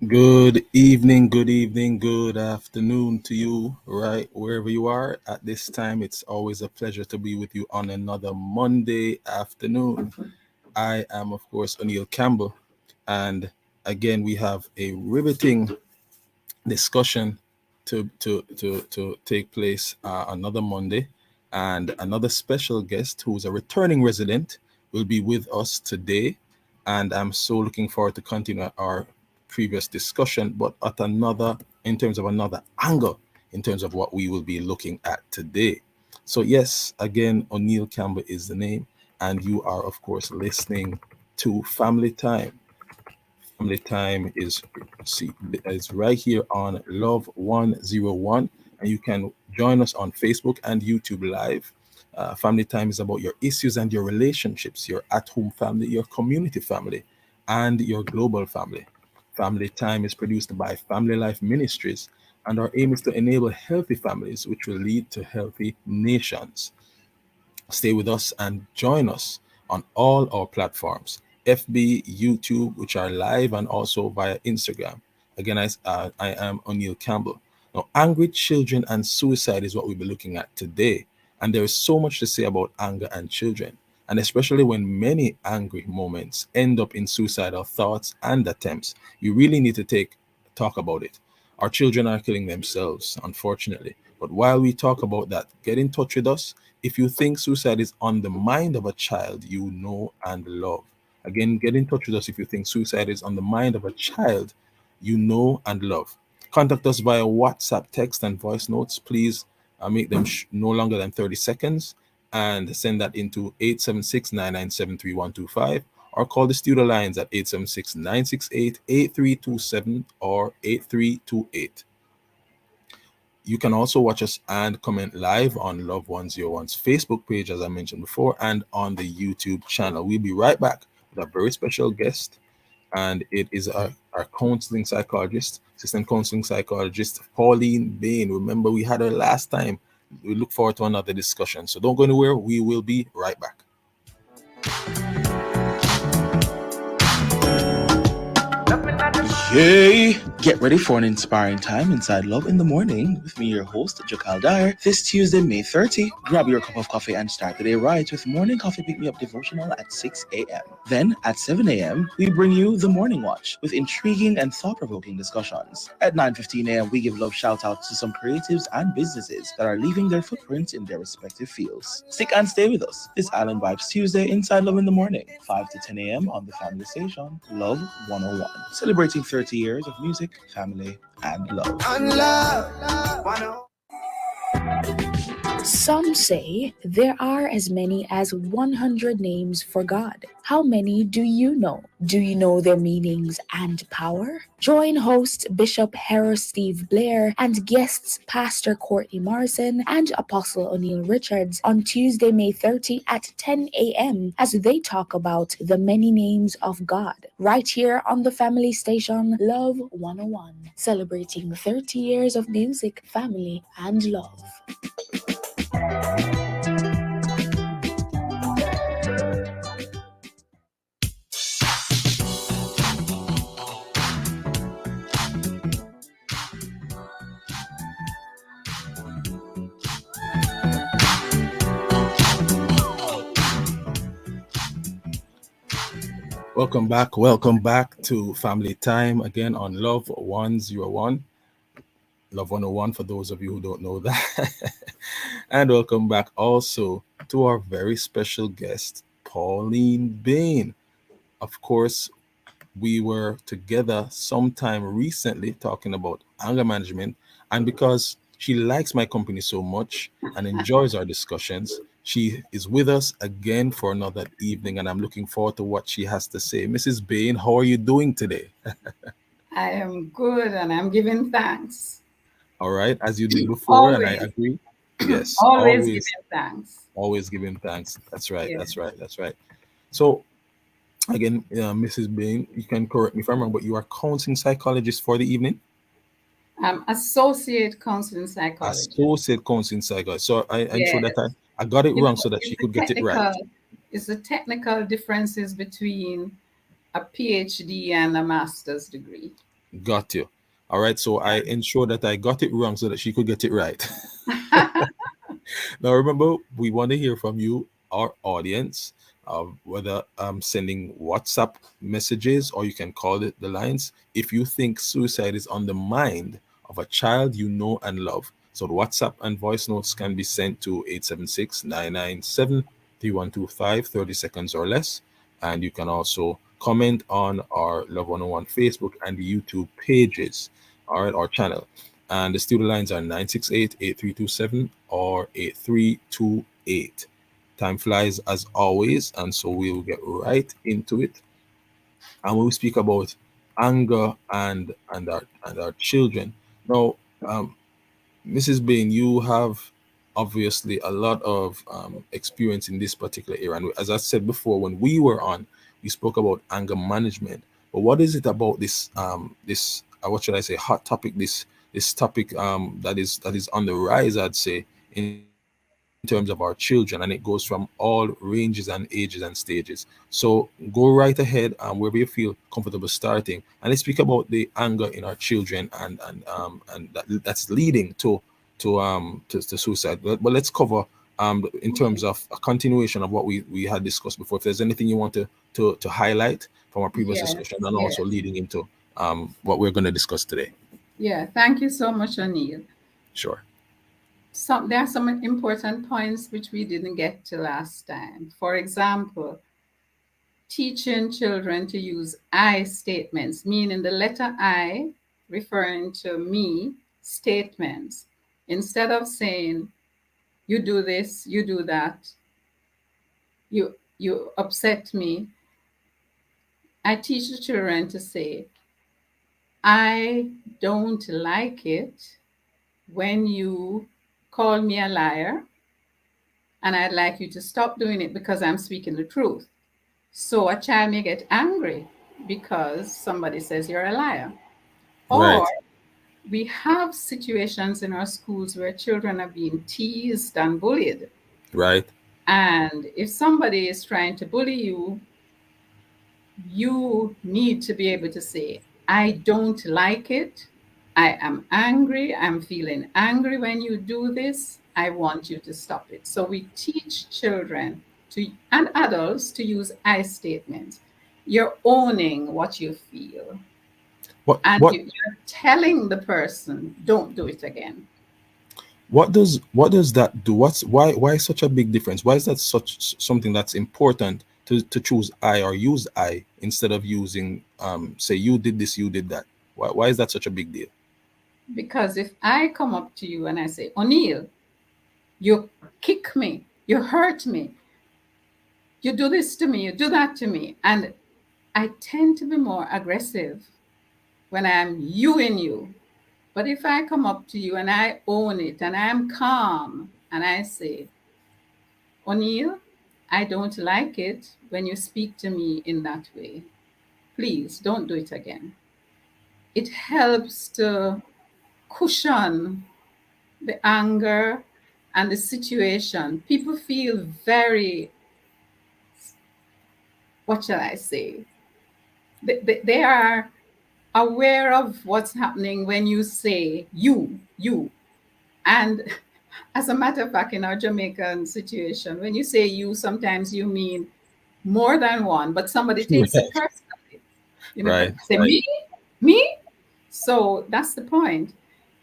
Good evening, good afternoon to you, right wherever you are. At this time, it's always a pleasure to be with you on another Monday afternoon. I am, of course, O'Neill Campbell, and again, we have a riveting discussion to take place another Monday, and another special guest who's a returning resident will be with us today, and I'm so looking forward to continue our previous discussion, but at another in terms of another angle in terms of what we will be looking at today. So yes, again, O'Neill Campbell is the name, and you are of course listening to Family Time. Family Time see, is right here on Love 101, and you can join us on Facebook and YouTube Live. Family Time is about your issues and your relationships, your at home family, your community family, and your global family. Family Time is produced by Family Life Ministries, and our aim is to enable healthy families, which will lead to healthy nations. Stay with us and join us on all our platforms: FB, YouTube, which are live, and also via Instagram. Again, I am O'Neill Campbell. Now, angry children and suicide is what we'll be looking at today. And there is so much to say about anger and children, and especially when many angry moments end up in suicidal thoughts and attempts. You really need to talk about it. Our children are killing themselves, unfortunately. But while we talk about that, get in touch with us if you think suicide is on the mind of a child you know and love. Again, get in touch with us if you think suicide is on the mind of a child you know and love. Contact us via WhatsApp, text, and voice notes. Please make them no longer than 30 seconds and send that into 876 997 3125, or call the studio lines at 876 968 8327 or 8328. You can also watch us and comment live on Love 101's Facebook page, as I mentioned before, and on the YouTube channel. We'll be right back with a very special guest, and it is our counseling psychologist, assistant counseling psychologist, Pauline Bain. Remember, we had her last time. We look forward to another discussion. So don't go anywhere. We will be right back. Yay! Get ready for an inspiring time inside Love in the Morning with me, your host, Jakal Dyer. This Tuesday, May 30, grab your cup of coffee and start the day right with Morning Coffee Pick Me Up Devotional at 6 a.m. Then, at 7 a.m., we bring you The Morning Watch with intriguing and thought-provoking discussions. At 9:15 a.m., we give love shout-outs to some creatives and businesses that are leaving their footprints in their respective fields. Stick and stay with us. This Island Vibes Tuesday inside Love in the Morning, 5 to 10 a.m. on the family station, Love 101. Celebrating 30 years of music, family, and love. Some say there are as many as 100 names for God. How many do you know? Do you know their meanings and power? Join host Bishop Harris Steve Blair and guests Pastor Courtney Morrison and Apostle O'Neill Richards on Tuesday, May 30 at 10 a.m. as they talk about the many names of God, right here on the family station Love 101, celebrating 30 years of music, family, and love. Welcome back to Family Time again on Love 101. Love 101 for those of you who don't know that. And welcome back also to our very special guest, Pauline Bain. Of course, we were together sometime recently talking about anger management, and because she likes my company so much and enjoys our discussions, she is with us again for another evening, and I'm looking forward to what she has to say. Mrs. Bain, how are you doing today? I am good and I'm giving thanks. All right, as you did before, and I Always, agree. Yes, always always, giving thanks. always giving thanks. That's right. Yeah. That's right. That's right. So again, Mrs. Bain, you can correct me if I'm wrong, but you are counseling psychologist for the evening. I'm associate counseling psychologist. Associate counseling psychologist. So I'm sure that Yes. I got it You know, wrong so that it's she the could get it right. technical it's the technical differences between a PhD and a master's degree. Got you. All right. So I ensured that I got it wrong so that she could get it right. Now, remember, we want to hear from you, our audience, whether sending WhatsApp messages or you can call it the lines. If you think suicide is on the mind of a child you know and love, so the WhatsApp and voice notes can be sent to 876-997-3125, 30 seconds or less. And you can also comment on our Love 101 Facebook and the YouTube pages, all right, our channel. And the studio lines are 968-8327 or 8328. Time flies as always, and so we'll get right into it. And when we speak about anger and our children. Now, um, Mrs. Bain, you have obviously a lot of experience in this particular area. And as I said before, when we were on, we spoke about anger management. But what is it about this what should I say, hot topic, this topic that is on the rise, I'd say, in terms of our children, and it goes from all ranges and ages and stages. So go right ahead, wherever you feel comfortable starting, and let's speak about the anger in our children and that's leading to suicide. But let's cover in terms of a continuation of what we had discussed before. If there's anything you want to highlight from our previous Yes, discussion, and yes. also leading into what we're going to discuss today. Yeah, thank you so much, O'Neill. Sure. There are some important points which we didn't get to last time. For example, teaching children to use I statements, meaning the letter I referring to me statements. Instead of saying, you do this, you do that, you upset me, I teach the children to say, I don't like it when you call me a liar, and I'd like you to stop doing it because I'm speaking the truth. So a child may get angry because somebody says you're a liar. Or Right. we have situations in our schools where children are being teased and bullied. Right. And if somebody is trying to bully you, you need to be able to say, I don't like it. I am angry. I'm feeling angry when you do this. I want you to stop it. So we teach children and adults to use I statements. You're owning what you feel, What and what you're telling the person, don't do it again. what does that do? Why such a big difference? Why is that such something that's important to choose I or use I instead of using say you did this, you did that? Why is that such a big deal? Because if I come up to you and I say, O'Neill, you kick me, you hurt me, you do this to me, you do that to me, and I tend to be more aggressive when I'm you in you. But if I come up to you and I own it and I'm calm and I say, O'Neill, I don't like it when you speak to me in that way. Please don't do it again. It helps to cushion the anger and the situation. People feel very, what shall I say? They are aware of what's happening when you say you. And as a matter of fact, in our Jamaican situation, when you say you, sometimes you mean more than one, but somebody takes it Right. personally. Right. Say, Right. me. So that's the point.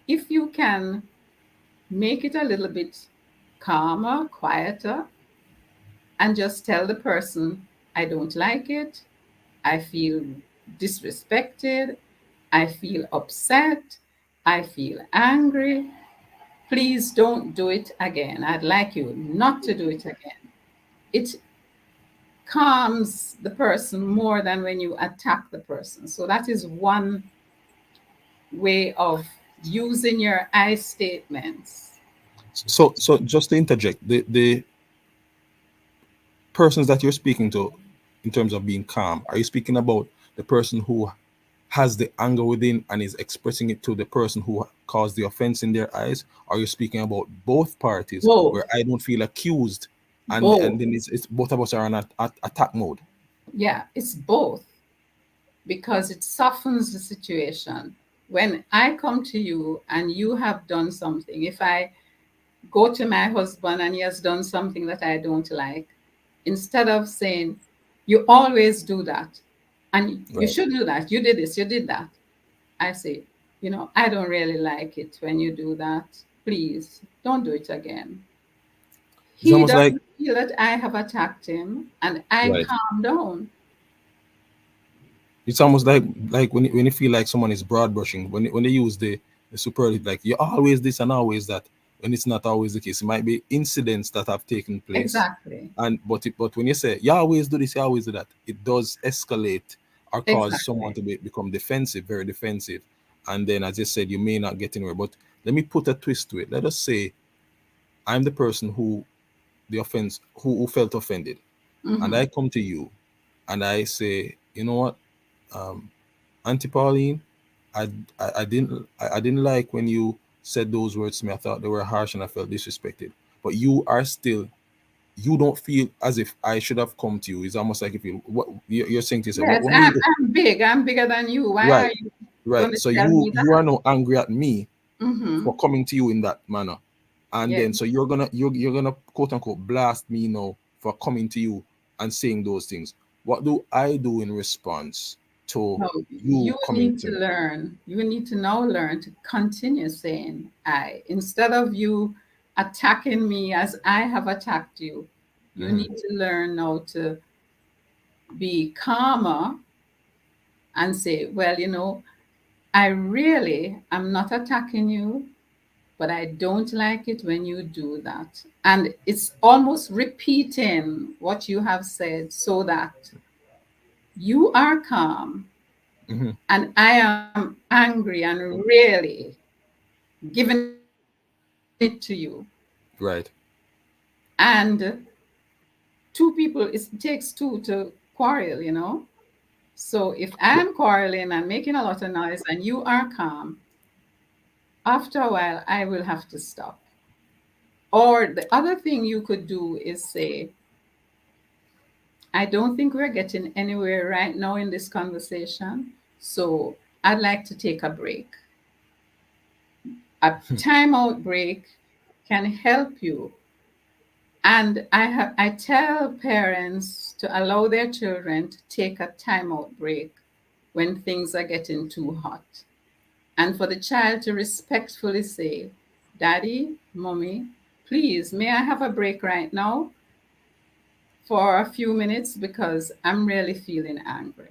If you can make it a little bit calmer, quieter, and just tell the person, I don't like it, I feel disrespected, I feel upset, I feel angry. Please don't do it again. I'd like you not to do it again. It calms the person more than when you attack the person. So that is one way of using your I statements. So just to interject, the persons that you're speaking to in terms of being calm, are you speaking about the person who has the anger within and is expressing it to the person who caused the offense in their eyes? Are you speaking about both parties where Both, I don't feel accused, and both. then it's both of us are on attack mode? Yeah, it's both. because it softens the situation. When I come to you and you have done something, if I go to my husband and he has done something that I don't like, instead of saying, you always do that, and you Right. should do that, you did this, you did that, I say, I don't really like it when you do that. Please don't do it again. It's He almost like doesn't feel that I have attacked him, and I right. calm down. It's almost like when you feel like someone is broad brushing when they use the superlative like you're always this and always that when it's not always the case. It might be incidents that have taken place, Exactly. and but when you say you always do this, you always do that, it does escalate or cause someone Exactly. to become defensive, very defensive, and then as you said, you may not get anywhere. But let me put a twist to it. Let us say I'm the person who the offense who felt offended, and Hmm. I come to you and I say, you know what, um, Auntie Pauline, I didn't like when you said those words to me. I thought they were harsh and I felt disrespected. But you are still, you don't feel as if I should have come to you. It's almost like if you what you're saying to yourself, Yes, what me, I'm big. I'm bigger than you. Why are right, you going right. to So tell me you are that? now angry at me for Hmm. coming to you in that manner, and Yeah. then so you're gonna quote unquote blast me now for coming to you and saying those things. What do I do in response to No, you you coming need to to me? learn. You need to now learn to continue saying I. Instead of you attacking me as I have attacked you, you Mhm. need to learn now to be calmer and say, well, I really am not attacking you, but I don't like it when you do that. And it's almost repeating what you have said so that you are calm Mhm. and I am angry and really giving it to you. Right. And two people, it takes two to quarrel. So if I'm quarreling and making a lot of noise and you are calm, after a while, I will have to stop. Or the other thing you could do is say, I don't think we're getting anywhere right now in this conversation. So I'd like to take a break. A timeout break can help you. And I tell parents to allow their children to take a timeout break when things are getting too hot. And for the child to respectfully say, Daddy, Mommy, please, may I have a break right now for a few minutes because I'm really feeling angry.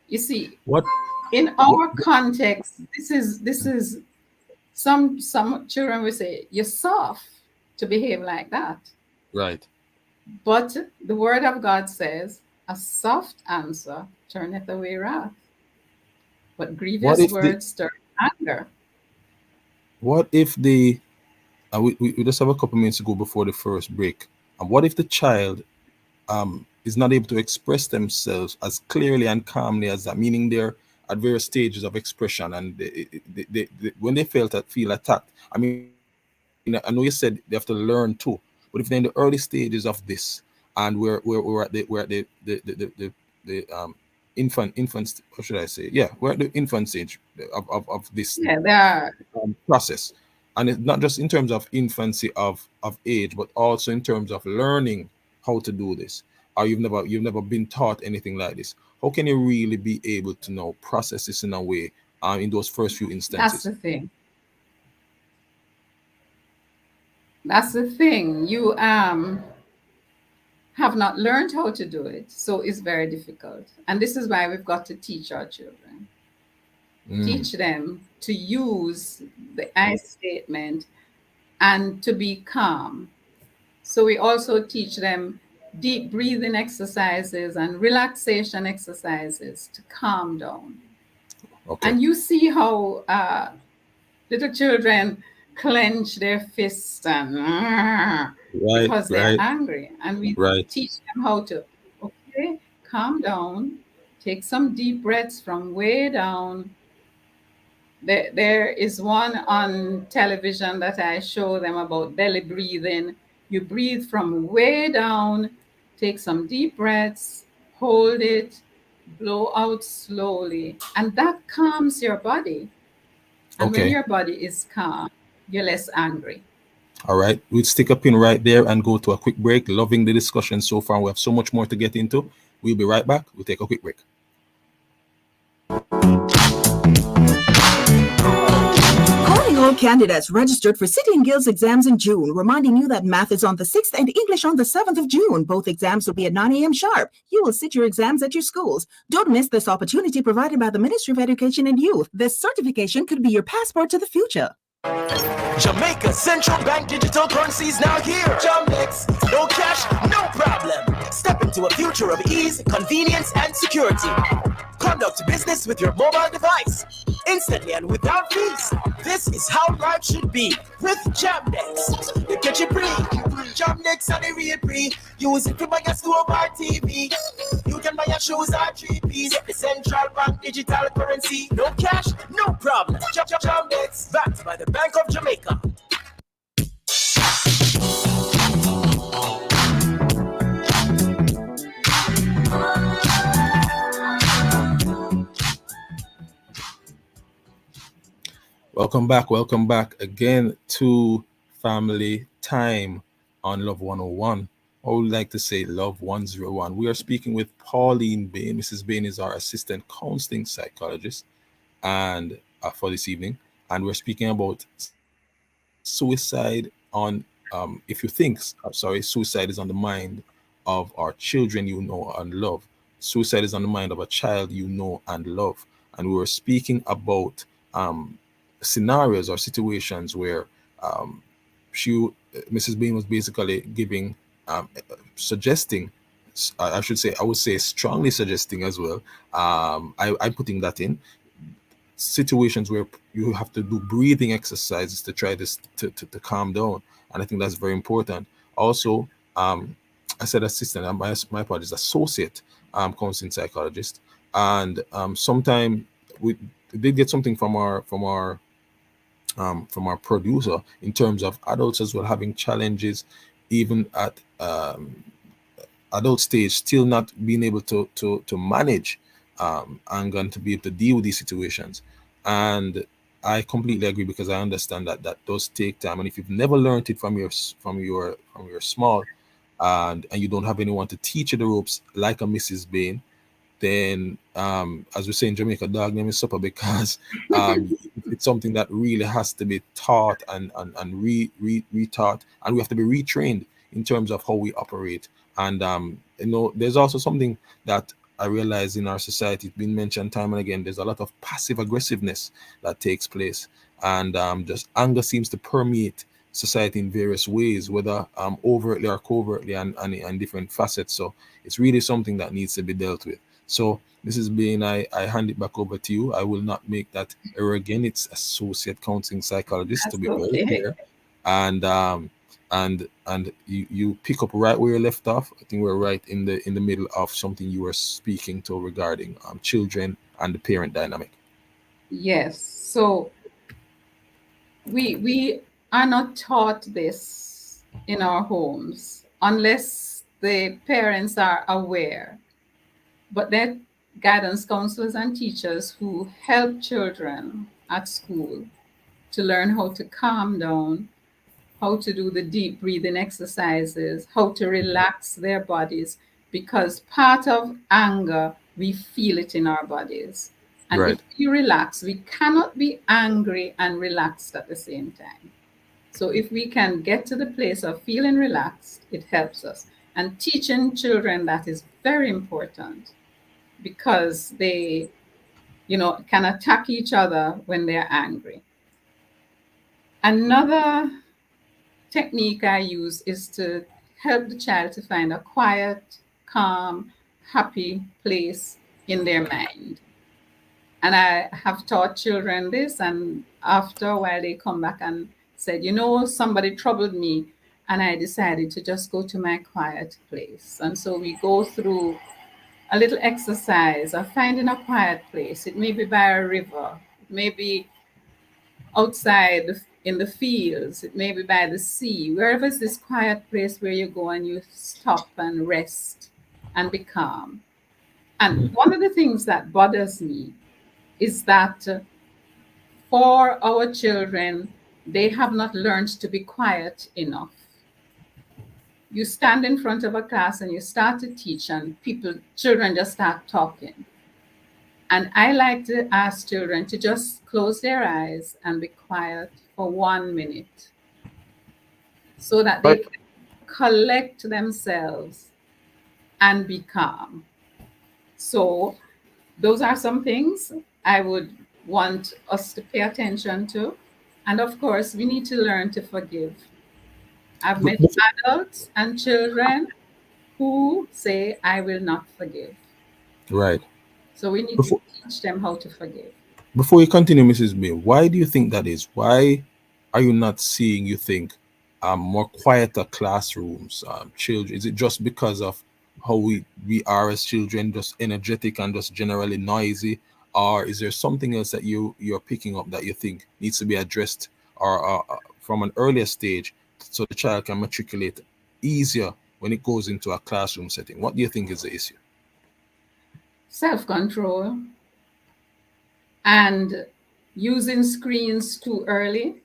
You see, What? in What? our context, this is some children will say, you're soft to behave like that. Right. But the word of God says, a soft answer turneth away wrath, but What grievous if the? words stir anger. What if the? We just have a couple minutes to go before the first break. And what if the child is not able to express themselves as clearly and calmly as that? Meaning they're at various stages of expression, and when they feel attacked. I mean, I know you said they have to learn too, but if they're in the early stages of this, and we're at the infant, what should I say? Yeah, we're at the infant stage of this Yeah, there are. process, and it's not just in terms of infancy of age, but also in terms of learning how to do this. Or you've never been taught anything like this. How can you really be able to know process this in a way in those first few That's instances? the thing. That's the thing. You have not learned how to do it, so it's very difficult. And this is why we've got to teach our children. Mm, Teach them to use the I statement and to be calm. So we also teach them deep breathing exercises and relaxation exercises to calm down. okay. And you see how little children clench their fists and Right. because they're Right. angry. And we Right. teach them how to, okay, calm down, take some deep breaths from way down. There is one on television that I show them about belly breathing. You breathe from way down, take some deep breaths, hold it, blow out slowly, and that calms your body. And when Okay. your body is calm, you're less angry. All right. We'll stick a pin right there and go to a quick break. Loving the discussion so far. We have so much more to get into. We'll be right back. We'll take a quick break. Calling all candidates registered for City and Guilds exams in June, reminding you that math is on the 6th and English on the 7th of June. Both exams will be at 9 a.m. sharp. You will sit your exams at your schools. Don't miss this opportunity provided by the Ministry of Education and Youth. This certification could be your passport to the future. Jamaica Central Bank digital currency is now here. JAMEX, no cash, no problem. Step into a future of ease, convenience, and security. Conduct business with your mobile device instantly and without fees. This is how life should be with JAMEX. You get your free. JAMEX and the real free. Use it to buy a store or TV. You can buy your shoes or 3Ps. The Central Bank digital currency. No cash, no problem. JAMEX, backed by the Bank of Jamaica. Welcome back again to Family Time on Love 101. I would like to say Love 101. We are speaking with Pauline Bain. Mrs. Bain is our assistant counseling psychologist and for this evening. And we're speaking about suicide on, if you think, suicide is on the mind of our children you know and love. Suicide is on the mind of a child you know and love. And we were speaking about scenarios or situations where Mrs. Bain was basically giving, suggesting, I would say strongly suggesting as well. I'm putting that in situations where you have to do breathing exercises to try to calm down, and I think that's very important. Also, I said assistant, my apologies, associate counseling psychologist, and sometime we did get something from our producer in terms of adults as well having challenges even at adult stage, still not being able to manage anger and to be able to deal with these situations. And I completely agree, because I understand that does take time, and if you've never learned it from your small, and you don't have anyone to teach you the ropes like a Mrs. Bain, then as we say in Jamaica, dog name is supper, because it's something that really has to be taught and retaught, and we have to be retrained in terms of how we operate. And there's also something that I realize in our society, it's been mentioned time and again, there's a lot of passive aggressiveness that takes place, and just anger seems to permeate society in various ways, whether overtly or covertly, and different facets. So it's really something that needs to be dealt with. So Mrs. Bain, I hand it back over to you. I will not make that error again. It's associate counseling psychologist, That's to be very okay. clear. And you pick up right where you left off. I think we're right in the middle of something you were speaking to regarding children and the parent dynamic. Yes. So we are not taught this in our homes unless the parents are aware. But there are guidance counselors and teachers who help children at school to learn how to calm down, how to do the deep breathing exercises, how to relax their bodies, because part of anger, we feel it in our bodies. And Right. if we relax, we cannot be angry and relaxed at the same time. So if we can get to the place of feeling relaxed, it helps us. And teaching children that is very important, because they, can attack each other when they're angry. Another technique I use is to help the child to find a quiet, calm, happy place in their mind. And I have taught children this, and after a while they come back and said, somebody troubled me, and I decided to just go to my quiet place. And so we go through a little exercise of finding a quiet place. It may be by a river, it may be outside in the fields, it may be by the sea, wherever is this quiet place where you go and you stop and rest and be calm. And one of the things that bothers me is that for our children, they have not learned to be quiet enough. You stand in front of a class and you start to teach, and children just start talking. And I like to ask children to just close their eyes and be quiet for 1 minute so that they Right. can collect themselves and be calm. So, those are some things I would want us to pay attention to. And of course, we need to learn to forgive. I've met Bef- adults and children who say, I will not forgive. Right. So we need to Before teach them how to forgive. before you continue, Mrs. May, why do you think that is? Why are you not seeing, you think, more quieter classrooms, children? Is it just because of how we are as children, just energetic and just generally noisy, or is there something else that you're picking up that you think needs to be addressed, or from an earlier stage, so the child can matriculate easier when it goes into a classroom setting? What do you think is the issue? Self control and using screens too early.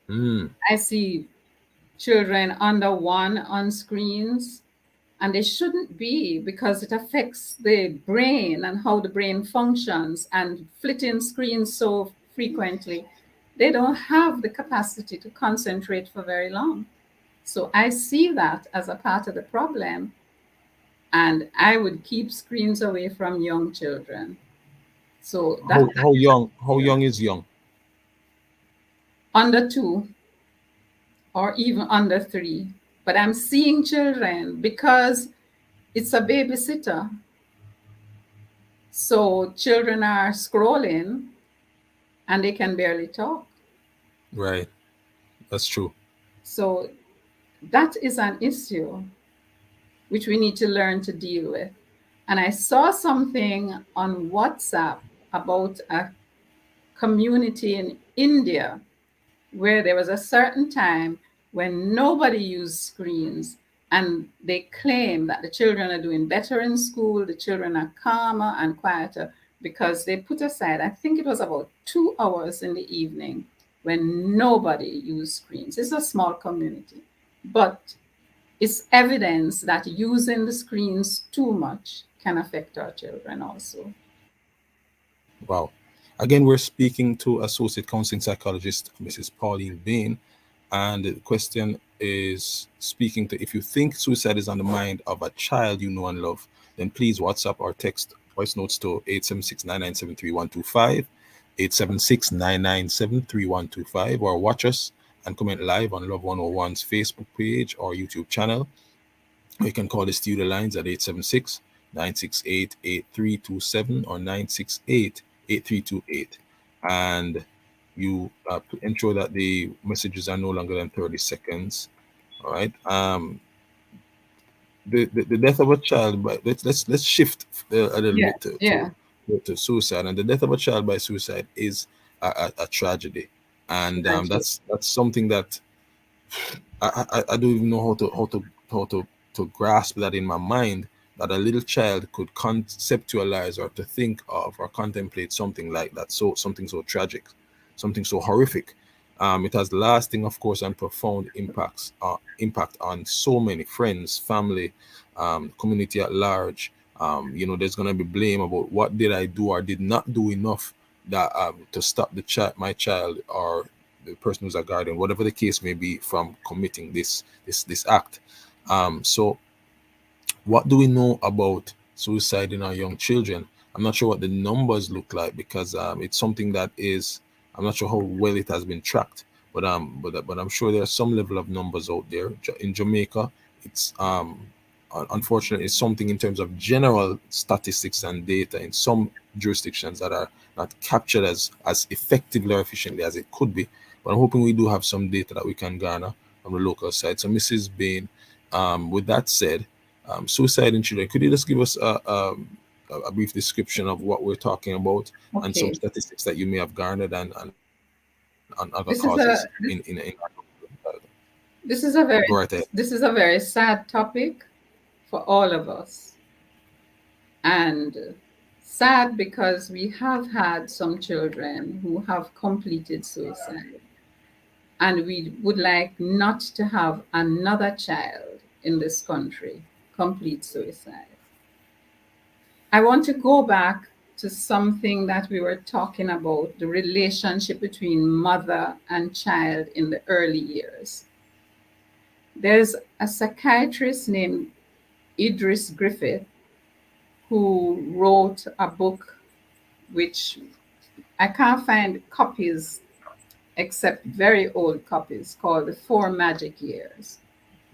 Mm, I see children under 1 on screens, and they shouldn't be because it affects the brain and how the brain functions. And flitting screens so frequently, they don't have the capacity to concentrate for very long. So I see that as a part of the problem, and I would keep screens away from young children. So that how young is young? under 2 or even under 3. But I'm seeing children because it's a babysitter. So children are scrolling and they can barely talk. Right. That's true. So that is an issue which we need to learn to deal with. And I saw something on WhatsApp about a community in India where there was a certain time when nobody used screens, and they claim that the children are doing better in school, the children are calmer and quieter because they put aside, I think it was about 2 hours in the evening when nobody used screens. It's a small community, but it's evidence that using the screens too much can affect our children also. Wow. Again, we're speaking to Associate Counseling Psychologist Mrs. Pauline Bain. And the question is speaking to, if you think suicide is on the mind of a child you know and love, then please WhatsApp or text voice notes to 876-997-3125, 876-997-3125, or watch us and comment live on Love 101's Facebook page or YouTube channel. Or you can call the studio lines at 876-968-8327 or 968-8328. And you ensure that the messages are no longer than 30 seconds. All right. The death of a child, but let's shift a little Yeah, bit yeah, to suicide. And the death of a child by suicide is a tragedy, and tragic. that's something that I don't even know how to grasp that in my mind, that a little child could conceptualize or to think of or contemplate something like that. So something so tragic, something so horrific. It has lasting, of course, and profound impact on so many friends, family, community at large. There's gonna be blame about what did I do or did not do enough that to stop my child or the person who's a guardian, whatever the case may be, from committing this act. So what do we know about suicide in our young children? I'm not sure what the numbers look like, because it's something that is, I'm not sure how well it has been tracked, but I'm sure there's some level of numbers out there. In Jamaica, it's unfortunately, it's something in terms of general statistics and data in some jurisdictions that are not captured as effectively or efficiently as it could be. But I'm hoping we do have some data that we can garner from the local side. So, Mrs. Bain, with that said, suicide in children, could you just give us a brief description of what we're talking about and some Okay. statistics that you may have garnered and on other This is a causes in this is a very go right ahead. this is a very sad topic for all of us. And sad because we have had some children who have completed suicide. And we would like not to have another child in this country complete suicide. I want to go back to something that we were talking about, the relationship between mother and child in the early years. There's a psychiatrist named Idris Griffith who wrote a book which I can't find copies except very old copies, called The Four Magic Years.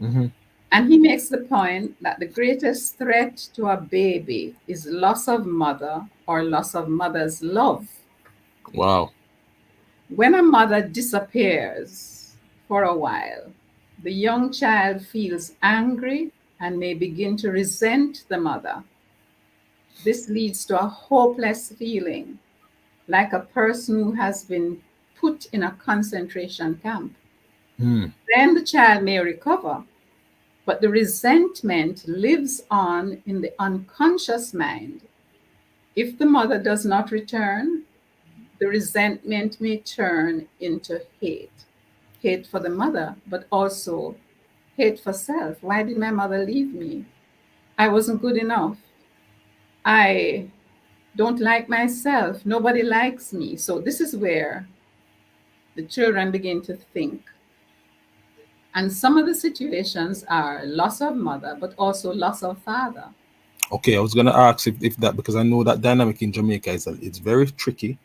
Mm-hmm. And he makes the point that the greatest threat to a baby is loss of mother or loss of mother's love. Wow. When a mother disappears for a while, the young child feels angry and may begin to resent the mother. This leads to a hopeless feeling, like a person who has been put in a concentration camp. Mm. Then the child may recover, but the resentment lives on in the unconscious mind. If the mother does not return, the resentment may turn into hate. Hate for the mother, but also hate for self. Why did my mother leave me? I wasn't good enough. I don't like myself. Nobody likes me. So this is where the children begin to think. And some of the situations are loss of mother, but also loss of father. Okay, I was gonna ask if that, because I know that dynamic in Jamaica it's very tricky.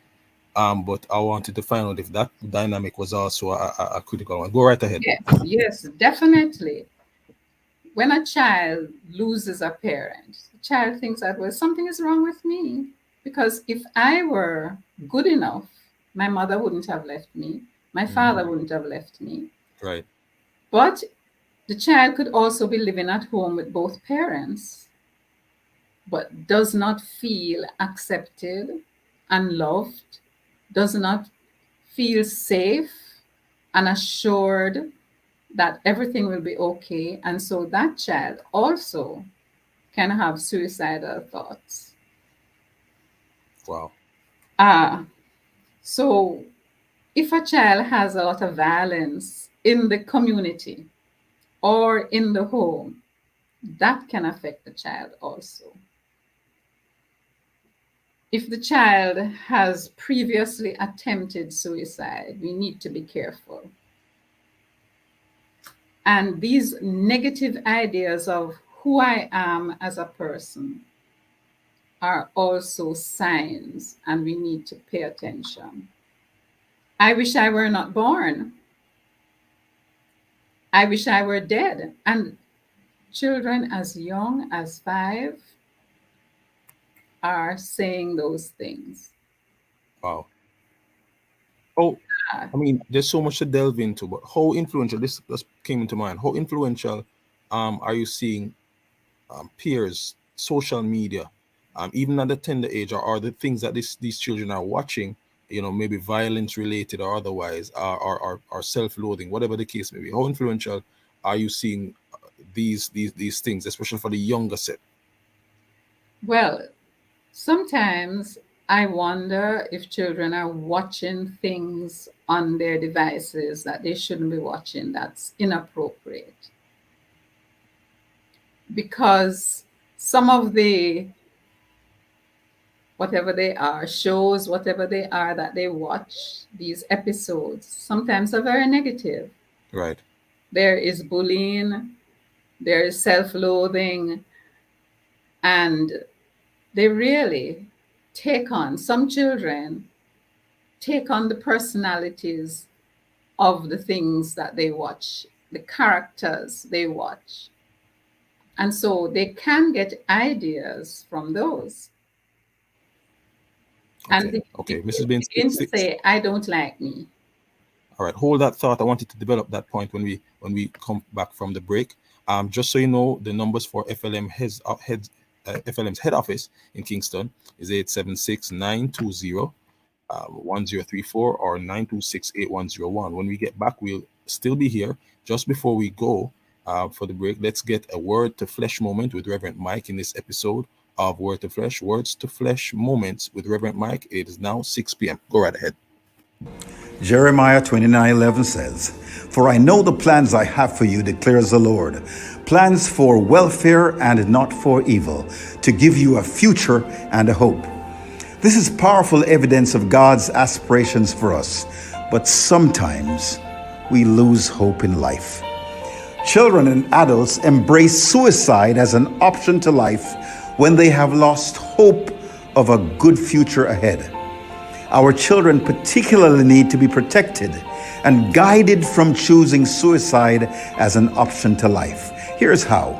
But I wanted to find out if that dynamic was also a critical one. Go right ahead. Yes, definitely. When a child loses a parent, the child thinks that, well, something is wrong with me. Because if I were good enough, my mother wouldn't have left me, my father wouldn't have left me. Right. But the child could also be living at home with both parents, but does not feel accepted and loved, does not feel safe and assured that everything will be okay. And so that child also can have suicidal thoughts. Wow. So if a child has a lot of violence in the community or in the home, that can affect the child also. If the child has previously attempted suicide, we need to be careful. And these negative ideas of who I am as a person are also signs, and we need to pay attention. I wish I were not born. I wish I were dead. And children as young as 5 are saying those things. Wow. Oh, I mean, there's so much to delve into, but how influential, this just came into mind, how influential are you seeing peers, social media, even at the tender age, or are the things that these children are watching, maybe violence related or otherwise, or self-loathing, whatever the case may be? How influential are you seeing these things, especially for the younger set? Well, sometimes I wonder if children are watching things on their devices that they shouldn't be watching, that's inappropriate. Because some of the, whatever they are, shows, whatever they are that they watch, these episodes, sometimes are very negative. Right. There is bullying, there is self-loathing, and they really some children take on the personalities of the things that they watch, the characters they watch. And so they can get ideas from those. Okay. And they Mrs. Baines, begin to say, I don't like me. All right, hold that thought. I wanted to develop that point when we come back from the break. Just so you know, the numbers for FLM's head office in Kingston is 876-920-1034 or 926-8101. When we get back, we'll still be here. Just before we go for the break, let's get a word to flesh moment with Reverend Mike in this episode of Word to Flesh, Words to Flesh Moments with Reverend Mike. It is now 6 p.m. Go right ahead. Jeremiah 29:11 says, "For I know the plans I have for you, declares the Lord, plans for welfare and not for evil, to give you a future and a hope." This is powerful evidence of God's aspirations for us, but sometimes we lose hope in life. Children and adults embrace suicide as an option to life when they have lost hope of a good future ahead. Our children particularly need to be protected and guided from choosing suicide as an option to life. Here's how.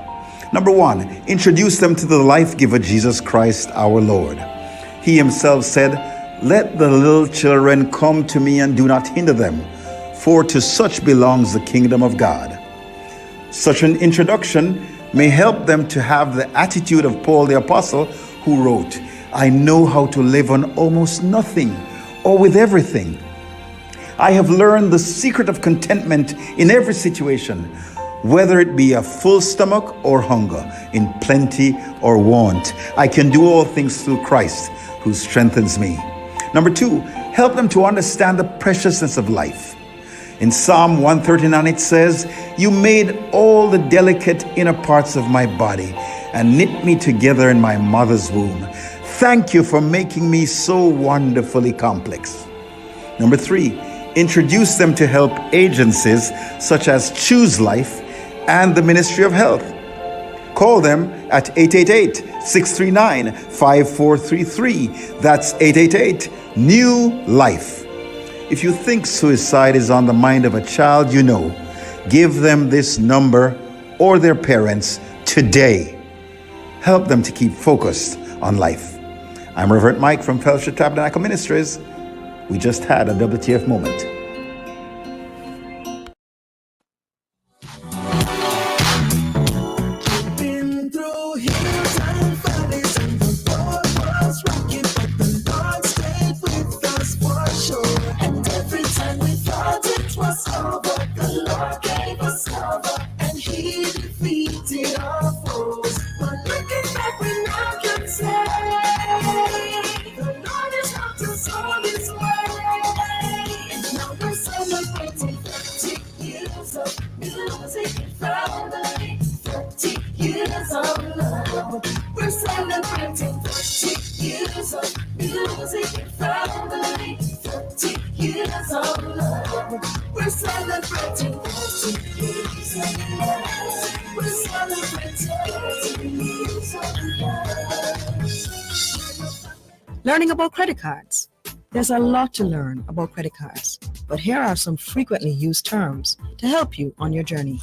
Number one, introduce them to the life giver, Jesus Christ, our Lord. He himself said, "Let the little children come to me and do not hinder them, for to such belongs the kingdom of God." Such an introduction may help them to have the attitude of Paul the Apostle, who wrote, "I know how to live on almost nothing or with everything. I have learned the secret of contentment in every situation, whether it be a full stomach or hunger, in plenty or want. I can do all things through Christ who strengthens me." Number two, help them to understand the preciousness of life. In Psalm 139, it says, "You made all the delicate inner parts of my body and knit me together in my mother's womb. Thank you for making me so wonderfully complex." Number three, introduce them to help agencies such as Choose Life and the Ministry of Health. Call them at 888-639-5433. That's 888-NEW LIFE. If you think suicide is on the mind of a child you know, give them this number or their parents today. Help them to keep focused on life. I'm Reverend Mike from Fellowship Tabernacle Ministries. We just had a WTF moment. Learning about credit cards. There's a lot to learn about credit cards, but here are some frequently used terms to help you on your journey.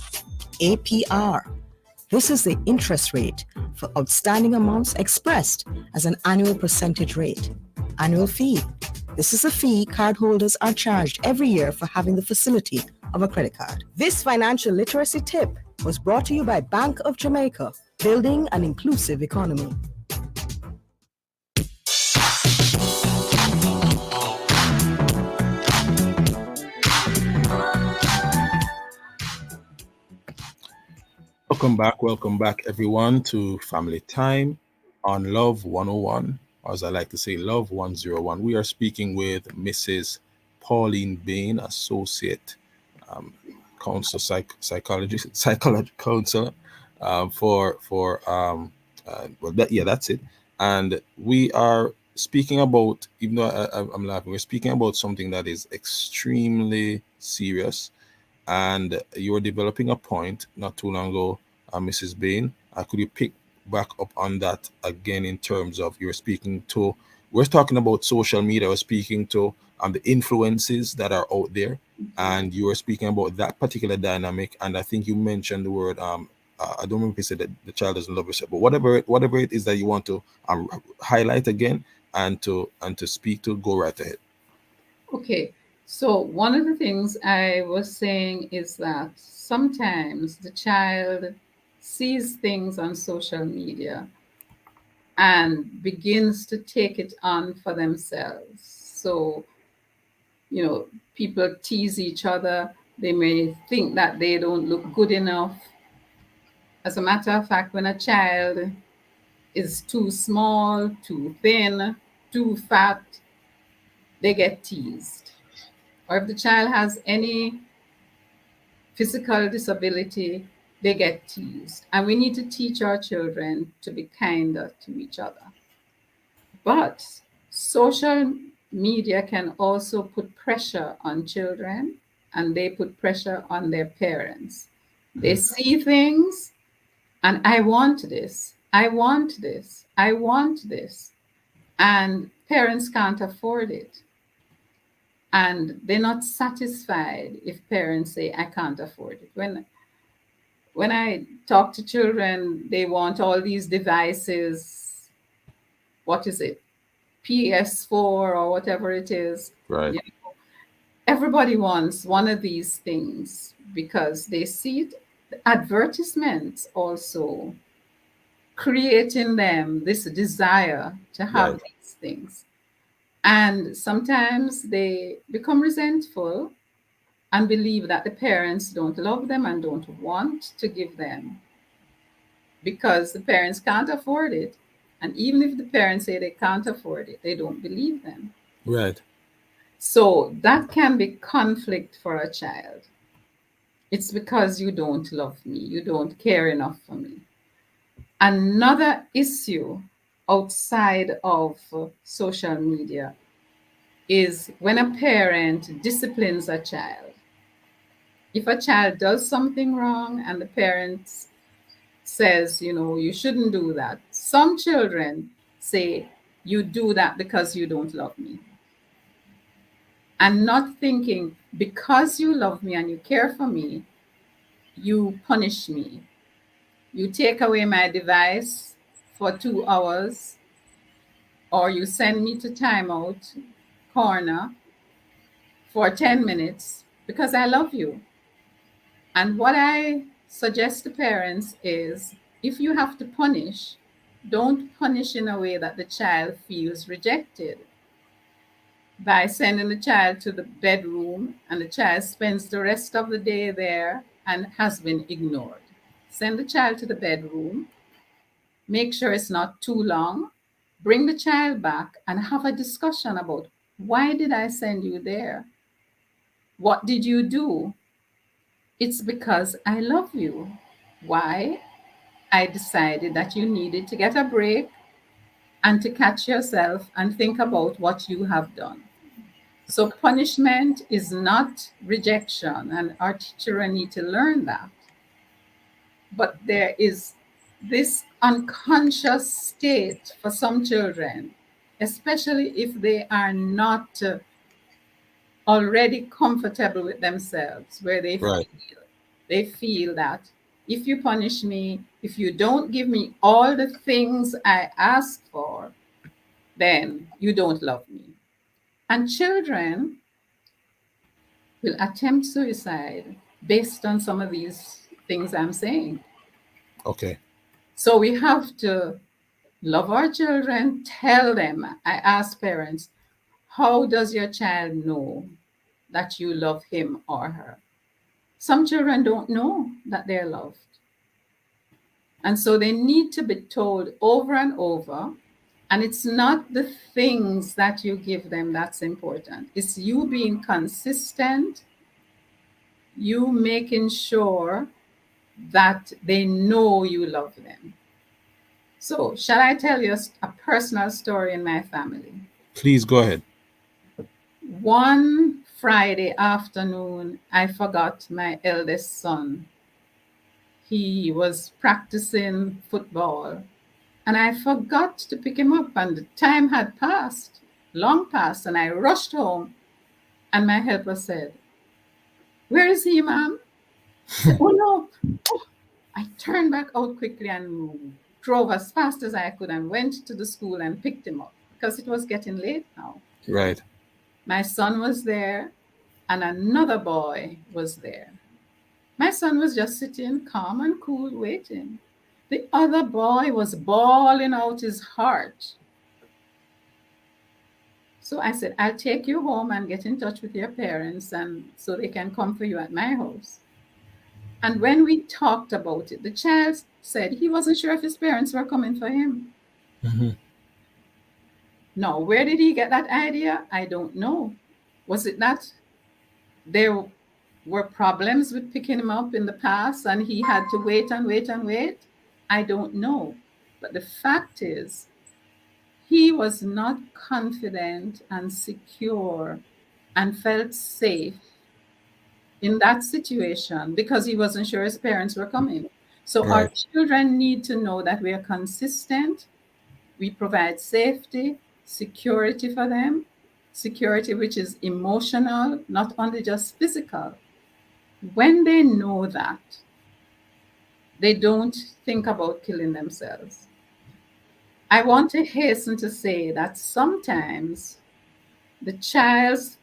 APR. This is the interest rate for outstanding amounts expressed as an annual percentage rate. Annual fee. This is a fee cardholders are charged every year for having the facility of a credit card. This financial literacy tip was brought to you by Bank of Jamaica, building an inclusive economy. Welcome back, everyone, to Family Time on Love 101, or as I like to say, Love 101. We are speaking with Mrs. Pauline Bain, Associate Psychology Counselor that's it. And we are speaking about, even though I'm laughing, we're speaking about something that is extremely serious. And you were developing a point not too long ago, Mrs. Bain. Could you pick back up on that again in terms of we're talking about social media, we're speaking to the influences that are out there, and you were speaking about that particular dynamic. And I think you mentioned the word, I don't remember if you said that the child doesn't love herself, but whatever it is that you want to highlight again and to speak to, go right ahead. Okay. So one of the things I was saying is that sometimes the child sees things on social media and begins to take it on for themselves. So, people tease each other. They may think that they don't look good enough. As a matter of fact, when a child is too small, too thin, too fat, they get teased. Or if the child has any physical disability, they get teased. And we need to teach our children to be kinder to each other. But social media can also put pressure on children, and they put pressure on their parents. They see things, and I want this, I want this, I want this. And parents can't afford it. And they're not satisfied if parents say, I can't afford it. When I talk to children, they want all these devices. What is it? PS4 or whatever it is. Right. You know, everybody wants one of these things because they see it. Advertisements also creating them this desire to have Right. these things. And sometimes they become resentful and believe that the parents don't love them and don't want to give them because the parents can't afford it. And even if the parents say they can't afford it, they don't believe them. Right. So that can be conflict for a child. It's because you don't love me, you don't care enough for me. Another issue outside of social media is when a parent disciplines a child. If a child does something wrong and the parent says, you shouldn't do that, some children say, you do that because you don't love me. And not thinking, because you love me and you care for me, you punish me. You take away my device for 2 hours, or you send me to timeout corner for 10 minutes because I love you. And what I suggest to parents is if you have to punish, don't punish in a way that the child feels rejected. By sending the child to the bedroom and the child spends the rest of the day there and has been ignored. Send the child to the bedroom, make sure it's not too long, bring the child back and have a discussion about why did I send you there? What did you do? It's because I love you. Why? I decided that you needed to get a break and to catch yourself and think about what you have done. So punishment is not rejection, and our children need to learn that. But there is this unconscious state for some children, especially if they are not already comfortable with themselves, where Right. they feel that if you punish me, if you don't give me all the things I ask for, then you don't love me. And children will attempt suicide based on some of these things I'm saying. Okay. So we have to love our children, tell them. I ask parents, how does your child know that you love him or her? Some children don't know that they're loved. And so they need to be told over and over. And it's not the things that you give them that's important. It's you being consistent, you making sure that they know you love them. So, shall I tell you a personal story in my family? Please go ahead. One Friday afternoon, I forgot my eldest son. He was practicing football, and I forgot to pick him up, and the time had passed, long past, and I rushed home, and my helper said, "Where is he, ma'am?" I said, "Oh no." I turned back out quickly and drove as fast as I could and went to the school and picked him up because it was getting late now. Right. My son was there and another boy was there. My son was just sitting calm and cool waiting. The other boy was bawling out his heart. So I said, I'll take you home and get in touch with your parents and so they can come for you at my house. And when we talked about it, the child said he wasn't sure if his parents were coming for him. Mhm. Now, where did he get that idea? I don't know. Was it that there were problems with picking him up in the past and he had to wait and wait and wait? I don't know. But the fact is, he was not confident and secure and felt safe in that situation because he wasn't sure his parents were coming. So our Right. children need to know that we are consistent. We provide safety, security for them, security which is emotional, not only just physical. When they know that, they don't think about killing themselves. I want to hasten to say that sometimes the child's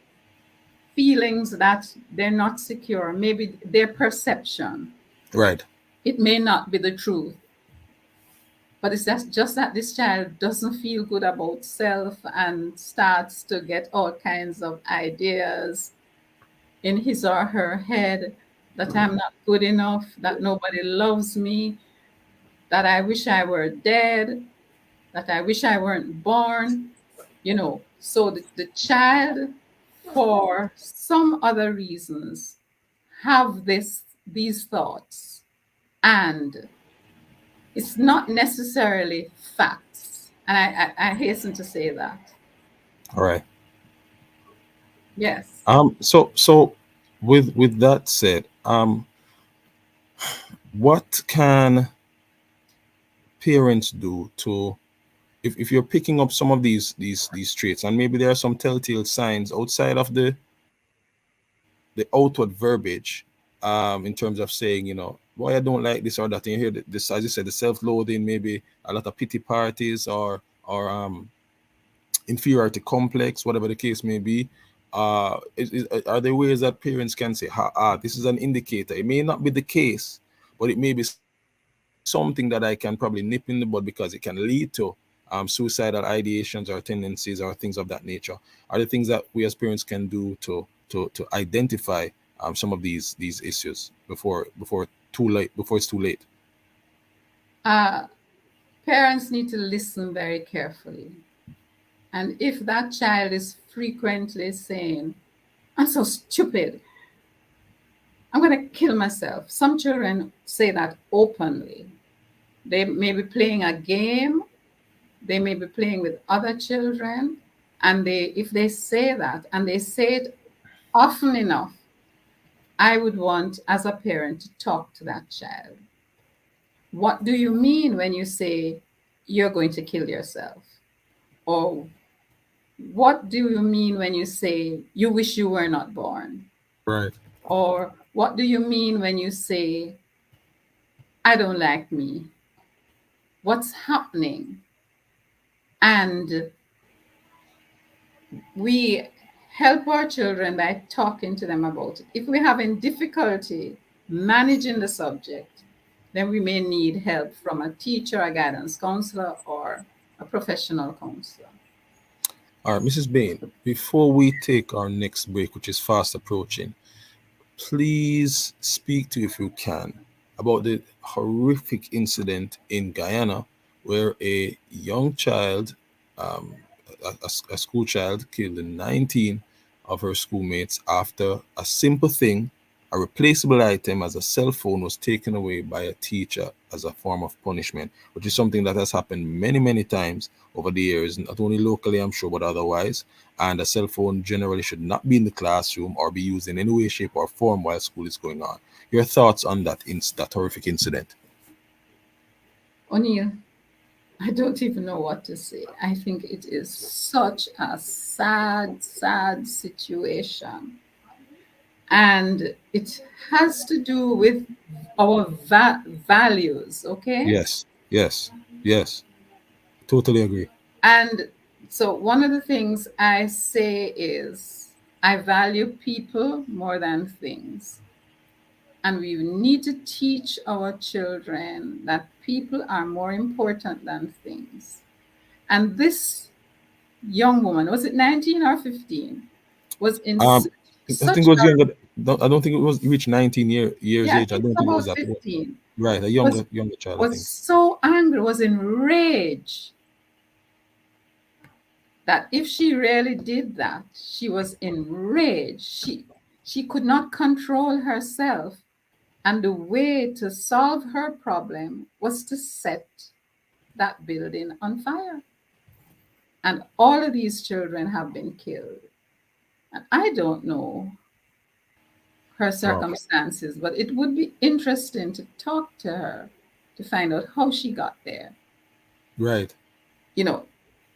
feelings that they're not secure, maybe their perception, Right. it may not be the truth. But it's just that this child doesn't feel good about self and starts to get all kinds of ideas in his or her head that I'm not good enough, that nobody loves me, that I wish I were dead, that I wish I weren't born, you know. So the child, for some other reasons, have these thoughts, and it's not necessarily facts. And I hasten to say that. All right. Yes. So with that said, what can parents do to, if you're picking up some of these traits, and maybe there are some telltale signs outside of the outward verbiage, in terms of saying, boy, I don't like this or that, and you hear this, as you said, the self-loathing, maybe a lot of pity parties, or inferiority complex, whatever the case may be. Are there ways that parents can say, this is an indicator? It may not be the case, but it may be something that I can probably nip in the bud because it can lead to suicidal ideations or tendencies or things of that nature. Are there things that we as parents can do to identify some of these issues before it's too late? Parents need to listen very carefully. And if that child is frequently saying, I'm so stupid, I'm going to kill myself. Some children say that openly. They may be playing a game, they may be playing with other children, and if they say that and they say it often enough, I would want, as a parent, to talk to that child. What do you mean when you say you're going to kill yourself? Or what do you mean when you say you wish you were not born? Right. Or what do you mean when you say, I don't like me? What's happening? And we help our children by talking to them about it. If we're having difficulty managing the subject, then we may need help from a teacher, a guidance counselor, or a professional counselor. All right, Mrs. Bain, before we take our next break, which is fast approaching, please speak to, if you can, about the horrific incident in Guyana where a young child, a school child, killed 19 of her schoolmates after a simple thing, a replaceable item as a cell phone, was taken away by a teacher as a form of punishment, which is something that has happened many, many times over the years, not only locally, I'm sure, but otherwise. And a cell phone generally should not be in the classroom or be used in any way, shape, or form while school is going on. Your thoughts on that horrific incident? O'Neill, I don't even know what to say. I think it is such a sad, sad situation. And it has to do with our values, okay? Yes. Totally agree. And so one of the things I say is I value people more than things. And we need to teach our children that people are more important than things. And this young woman, was it 19 or 15? Was in I such think it was a, younger. I don't think it was reached 19 years yeah, age. I don't it's think it was about that. 15. Right, a younger child, I Was think. so angry, was enraged that if she really did that, she was enraged. She could not control herself. And the way to solve her problem was to set that building on fire. And all of these children have been killed. And I don't know her circumstances, but it would be interesting to talk to her to find out how she got there. Right. You know,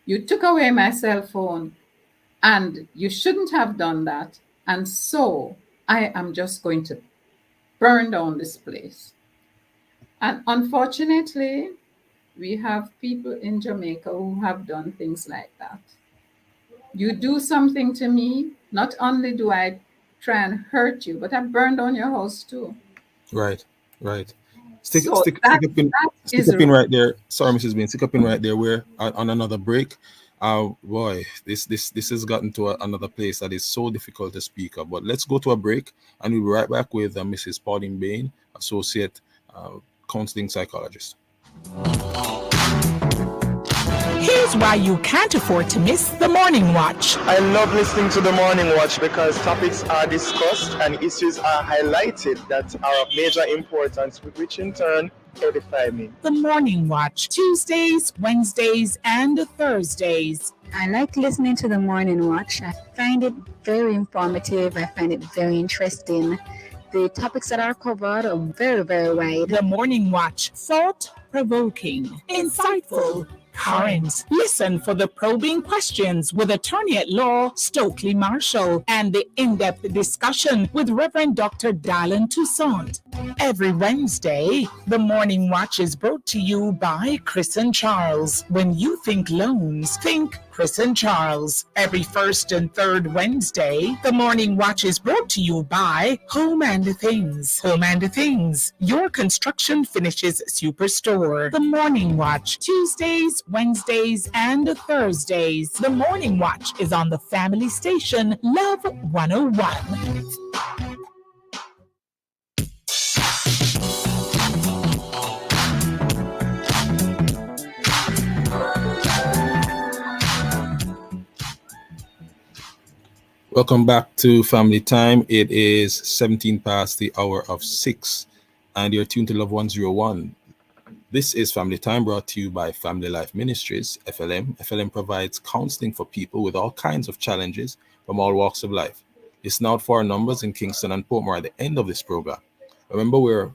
you took away my cell phone and you shouldn't have done that. And so I am just going to burn down this place. And unfortunately, we have people in Jamaica who have done things like that. You do something to me, not only do I try and hurt you, but I burn down your house too. Right. Right. So Stick that up in is right there. Sorry, Mrs. Bean. Stick up in right there. We're on another break. Boy, this has gotten to another place that is so difficult to speak of. But let's go to a break, and we'll be right back with Mrs. Pauline Bain, associate counseling psychologist. Here's why you can't afford to miss the Morning Watch. I love listening to the Morning Watch because topics are discussed and issues are highlighted that are of major importance, which in turn edify me. The Morning Watch, Tuesdays, Wednesdays, and Thursdays. I like listening to the Morning Watch. I find it very informative. I find it very interesting. The topics that are covered are very, very wide. The Morning Watch, thought-provoking, insightful, current. Listen for the probing questions with attorney at law Stokely Marshall and the in-depth discussion with Reverend Dr. Dylan Toussaint. Every Wednesday, the Morning Watch is brought to you by Chris and Charles. When you think loans, think Chris and Charles. Every first and third Wednesday, the Morning Watch is brought to you by Home and Things. Home and Things, your construction finishes superstore. The Morning Watch, Tuesdays, Wednesdays, and Thursdays. The Morning Watch is on the family station Love 101. Welcome back to Family Time. It is 17 past the hour of 6, and you're tuned to Love 101. This is Family Time, brought to you by Family Life Ministries, FLM. FLM provides counseling for people with all kinds of challenges from all walks of life. Listen out for our numbers in Kingston and Portmore at the end of this program. Remember, we're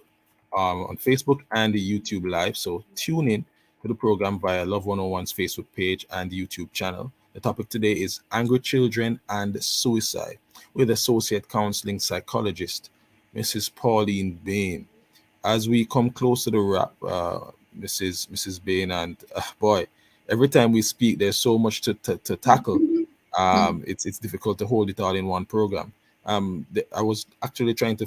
on Facebook and the YouTube Live, so tune in to the program via Love 101's Facebook page and YouTube channel. The topic today is angry children and suicide with associate counseling psychologist, Mrs. Pauline Bain. As we come close to the wrap, Mrs. Bain, and boy, every time we speak, there's so much to tackle. It's difficult to hold it all in one program. I was actually trying to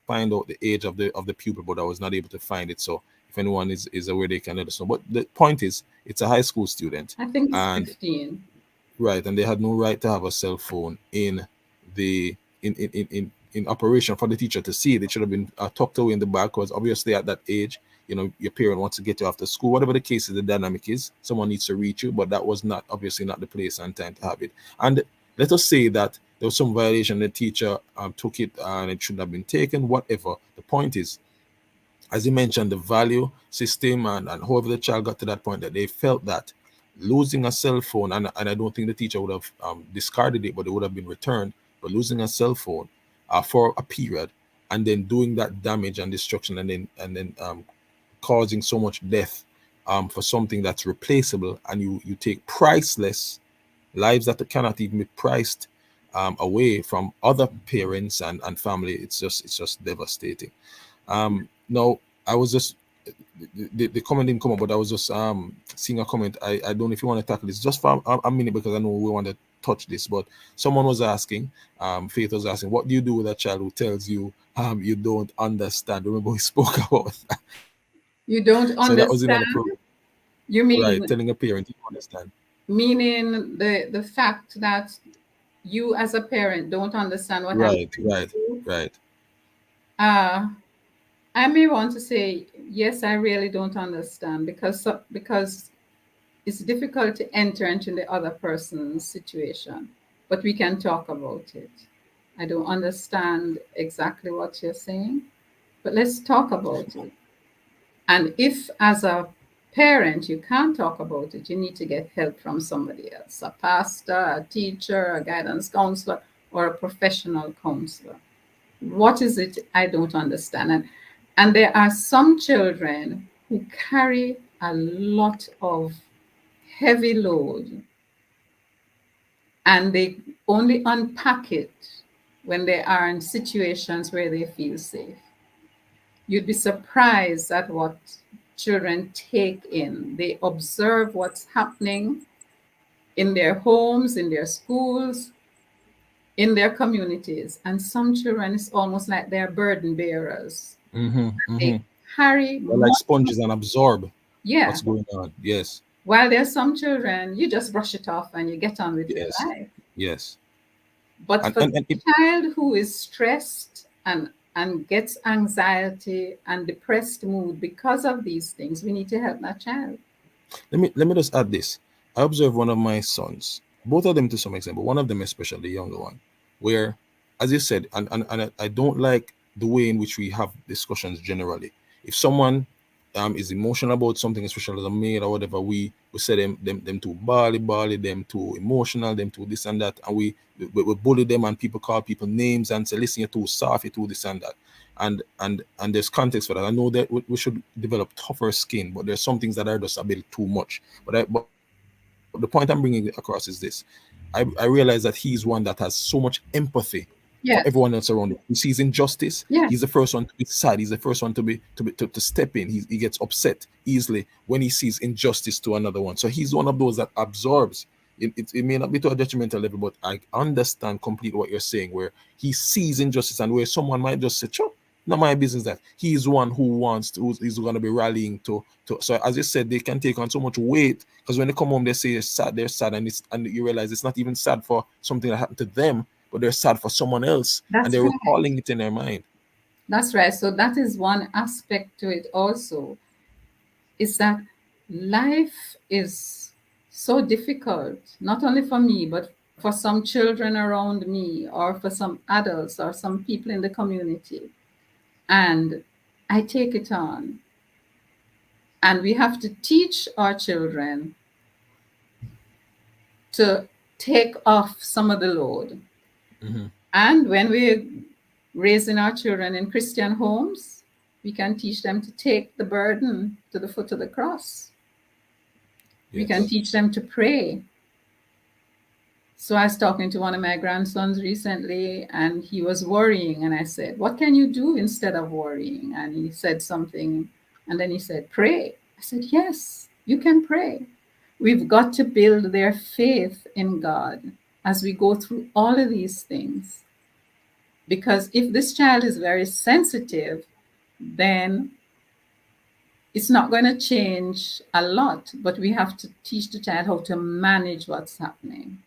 find out the age of the pupil, but I was not able to find it. So if anyone is aware, they can let us know. But the point is, it's a high school student. I think it's 15. Right, and they had no right to have a cell phone in operation for the teacher to see it. It should have been tucked away in the back, because obviously at that age, your parent wants to get you after school. Whatever the case is, the dynamic is, someone needs to reach you, but that was obviously not the place and time to have it. And let us say that there was some violation, the teacher took it and it shouldn't have been taken, whatever. The point is, as you mentioned, the value system and however the child got to that point, that they felt that losing a cell phone, and I don't think the teacher would have discarded it, but it would have been returned, but losing a cell phone for a period and then doing that damage and destruction and then causing so much death for something that's replaceable, and you take priceless lives that cannot even be priced away from other parents and family. It's just devastating. Now, I was just the comment didn't come up, but I was just seeing a comment. I don't know if you want to tackle this just for a minute, because I know we want to touch this, but someone was asking, Faith was asking, what do you do with a child who tells you you don't understand? Remember we spoke about that. You don't understand? So that was another problem. You mean, right, telling a parent you don't understand. Meaning the fact that you as a parent don't understand what happened. Right. I may want to say, yes, I really don't understand, because it's difficult to enter into the other person's situation, but we can talk about it. I don't understand exactly what you're saying, but let's talk about it. And if, as a parent, you can't talk about it, you need to get help from somebody else, a pastor, a teacher, a guidance counselor, or a professional counselor. What is it I don't understand? And there are some children who carry a lot of heavy load, and they only unpack it when they are in situations where they feel safe. You'd be surprised at what children take in. They observe what's happening in their homes, in their schools, in their communities. And some children, it's almost like they're burden bearers. They carry They're like sponges and absorb yeah. what's going on. Yes. While there's some children, you just brush it off and you get on with your Yes. life. Yes. But And- for and- the and child who is stressed and gets anxiety and depressed mood because of these things, we need to help that child. Let me just add this. I observed one of my sons, both of them to some extent, but one of them especially, the younger one, where, as you said, and I don't like the way in which we have discussions generally. If someone is emotional about something, especially as a male or whatever, we say them too bally, them too emotional, them too this and that, and we bully them, and people call people names and say, listen, you're too soft, you're too this and that. And there's context for that. I know that we should develop tougher skin, but there's some things that are just a bit too much. But the point I'm bringing across is this. I realize that he's one that has so much empathy Yes. for everyone else around him. He sees injustice. Yes. He's the first one to be sad. He's the first one to step in. He gets upset easily when he sees injustice to another one. So he's one of those that absorbs. It may not be to a detrimental level, but I understand completely what you're saying, where he sees injustice and where someone might just say, sure, not my business that. He's one who he's going to be rallying to. So as you said, they can take on so much weight, because when they come home, they say they're sad, and you realize it's not even sad for something that happened to them, but they're sad for someone else. That's and they're right. recalling it in their mind. That's right. So that is one aspect to it also, is that life is so difficult, not only for me, but for some children around me, or for some adults, or some people in the community. And I take it on. And we have to teach our children to take off some of the load. Mhm. And when we're raising our children in Christian homes, we can teach them to take the burden to the foot of the cross. We Yes. can teach them to pray. So I was talking to one of my grandsons recently, and he was worrying. And I said, what can you do instead of worrying? And he said something, and then he said, pray. I said, yes, you can pray. We've got to build their faith in God as we go through all of these things. Because if this child is very sensitive, then it's not going to change a lot, but we have to teach the child how to manage what's happening.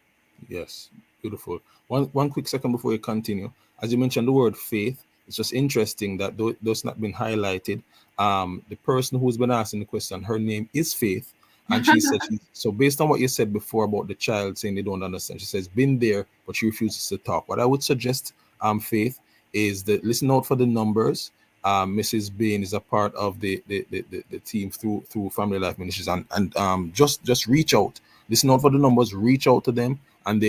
Yes, beautiful. One quick second before you continue. As you mentioned the word faith, it's just interesting that though that's not been highlighted. The person who's been asking the question, her name is Faith, and she said so based on what you said before about the child saying they don't understand, she says been there, but she refuses to talk. What I would suggest, Faith, is that listen out for the numbers. Mrs. Bain is a part of the team through Family Life Ministries, and just reach out. Listen out for the numbers, reach out to them, and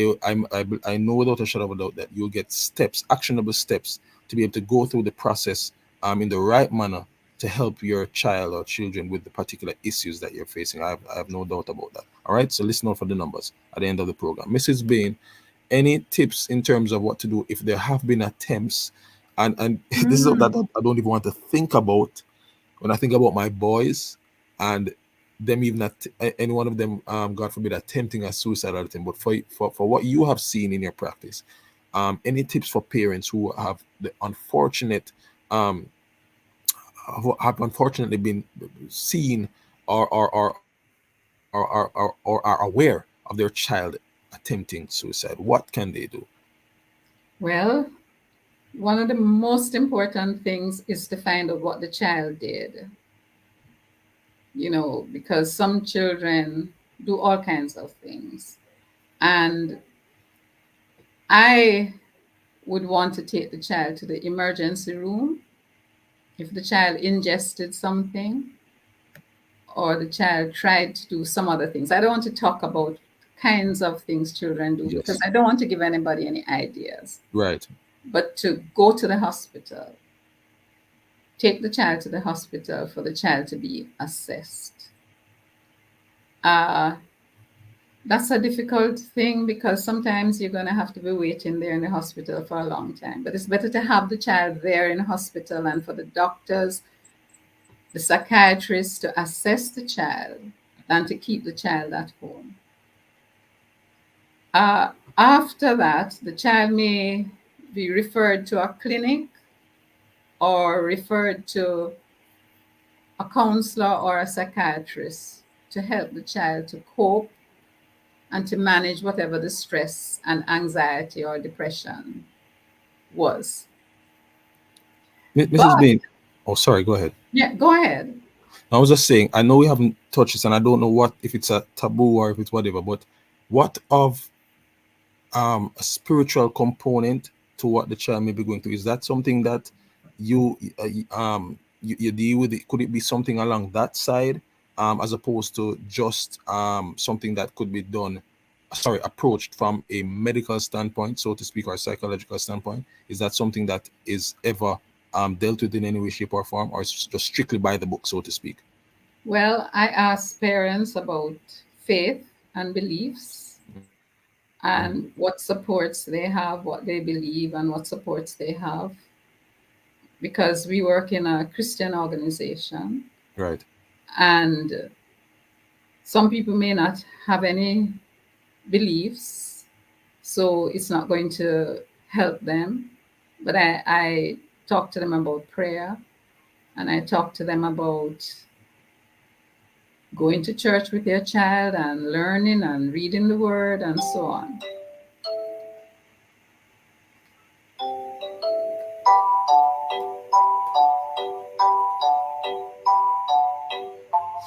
I know without a shadow of a doubt that you'll get steps, actionable steps, to be able to go through the process in the right manner to help your child or children with the particular issues that you're facing. I have no doubt about that. All right, so listen out for the numbers at the end of the program. Mrs. Bain, any tips in terms of what to do if there have been attempts, and this is that I don't even want to think about when I think about my boys and them even any one of them, God forbid, attempting a suicidal attempt. But for what you have seen in your practice, any tips for parents who have the unfortunate have unfortunately been seen or are aware of their child attempting suicide? What can they do? Well, one of the most important things is to find out what the child did. Because some children do all kinds of things. And I would want to take the child to the emergency room if the child ingested something or the child tried to do some other things. I don't want to talk about kinds of things children do because I don't want to give anybody any ideas. Right. But to go to the hospital, take the child to the hospital for the child to be assessed. That's a difficult thing because sometimes you're going to have to be waiting there in the hospital for a long time. But it's better to have the child there in the hospital and for the doctors, the psychiatrists to assess the child than to keep the child at home. After that, the child may be referred to a clinic or referred to a counselor or a psychiatrist to help the child to cope and to manage whatever the stress and anxiety or depression was. Mrs. Bean, oh, sorry, go ahead. Yeah, go ahead. I was just saying, I know we haven't touched this, and I don't know what if it's a taboo or if it's whatever, but what of a spiritual component to what the child may be going through? Is that something that you deal with? It? Could it be something along that side, as opposed to just something that could be done, approached from a medical standpoint, so to speak, or a psychological standpoint? Is that something that is ever dealt with in any way, shape, or form, or it's just strictly by the book, so to speak? Well, I ask parents about faith and beliefs and what supports they have, what they believe, and what supports they have. Because we work in a Christian organization. Right. And some people may not have any beliefs, so it's not going to help them. But I talk to them about prayer, and I talk to them about going to church with their child and learning and reading the word and so on.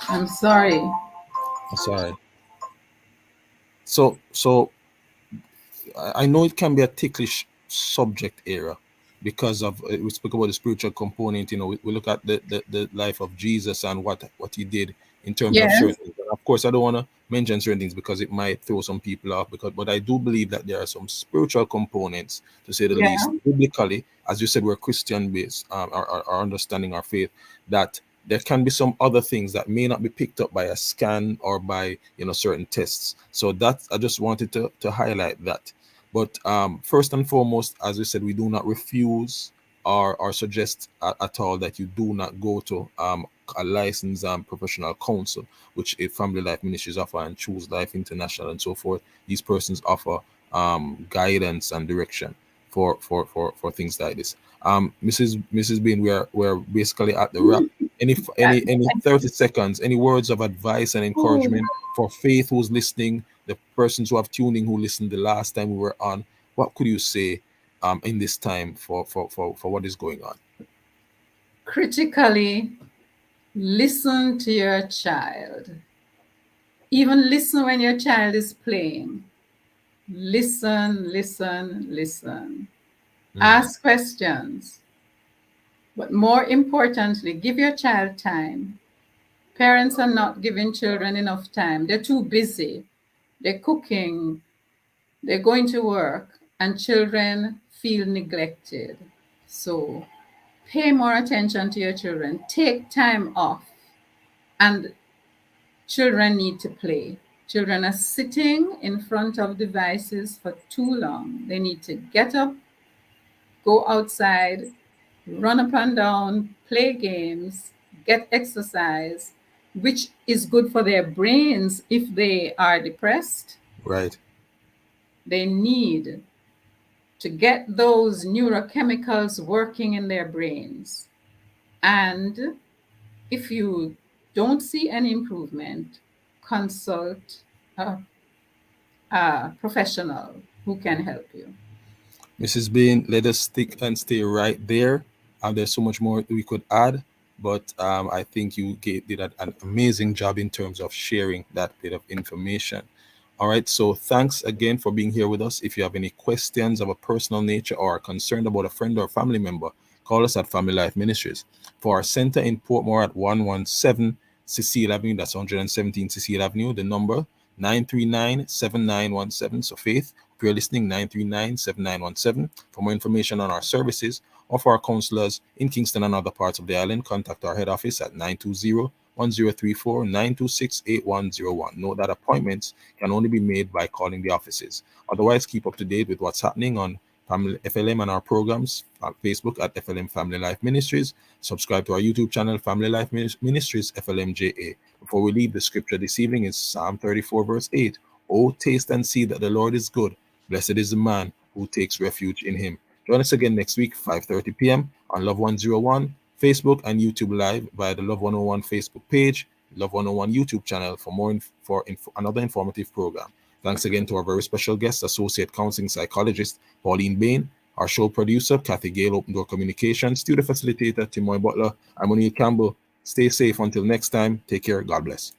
I'm sorry. Sorry. So I know it can be a ticklish subject area because of we spoke about the spiritual component. You know, we look at the life of Jesus and what he did in terms of certain things. And of course, I don't want to mention certain things because it might throw some people off. But I do believe that there are some spiritual components, to say the least, biblically, as you said, we're Christian based, our understanding our faith, that there can be some other things that may not be picked up by a scan or by certain tests. So that I just wanted to highlight that. But first and foremost, as we said, we do not refuse or suggest at all that you do not go to a licensed professional counsel, which a Family Life Ministries offer, and Choose Life International and so forth. These persons offer guidance and direction for things like this. Mrs. Bean, we're basically at the wrap. Any 30 seconds, any words of advice and encouragement for Faith who's listening, the persons who have tuned in who listened the last time we were on? What could you say in this time for what is going on? Critically, listen to your child. Even listen when your child is playing. Listen. Ask questions. But more importantly, give your child time. Parents are not giving children enough time. They're too busy. They're cooking. They're going to work, and children feel neglected. So pay more attention to your children. Take time off. And children need to play. Children are sitting in front of devices for too long. They need to get up, go outside, run up and down, play games, get exercise, which is good for their brains if they are depressed. Right. They need to get those neurochemicals working in their brains. And if you don't see any improvement, consult a professional who can help you. Mrs. Bean, let us stick and stay right there. And there's so much more we could add, but I think you did an amazing job in terms of sharing that bit of information. All right, so thanks again for being here with us. If you have any questions of a personal nature or are concerned about a friend or family member, call us at Family Life Ministries. For our center in Portmore at 117 Cecile Avenue, that's 117 Cecile Avenue, the number 939-7917. So Faith, if you're listening, 939-7917. For more information on our services or for our counselors in Kingston and other parts of the island, contact our head office at 920-1034-926-8101. Note that appointments can only be made by calling the offices. Otherwise, keep up to date with what's happening on FLM and our programs on Facebook at FLM Family Life Ministries. Subscribe to our YouTube channel, Family Life Ministries, FLMJA. Before we leave, the scripture this evening is Psalm 34, verse 8. Oh, taste and see that the Lord is good. Blessed is the man who takes refuge in him. Join us again next week, 5:30 p.m. on Love 101, Facebook and YouTube Live via the Love 101 Facebook page, Love 101 YouTube channel for another informative program. Thanks again to our very special guest, Associate Counseling Psychologist Pauline Bain, our show producer, Kathy Gale, Open Door Communications, studio facilitator, Timoy Butler. I'm O'Neill Campbell. Stay safe until next time. Take care. God bless.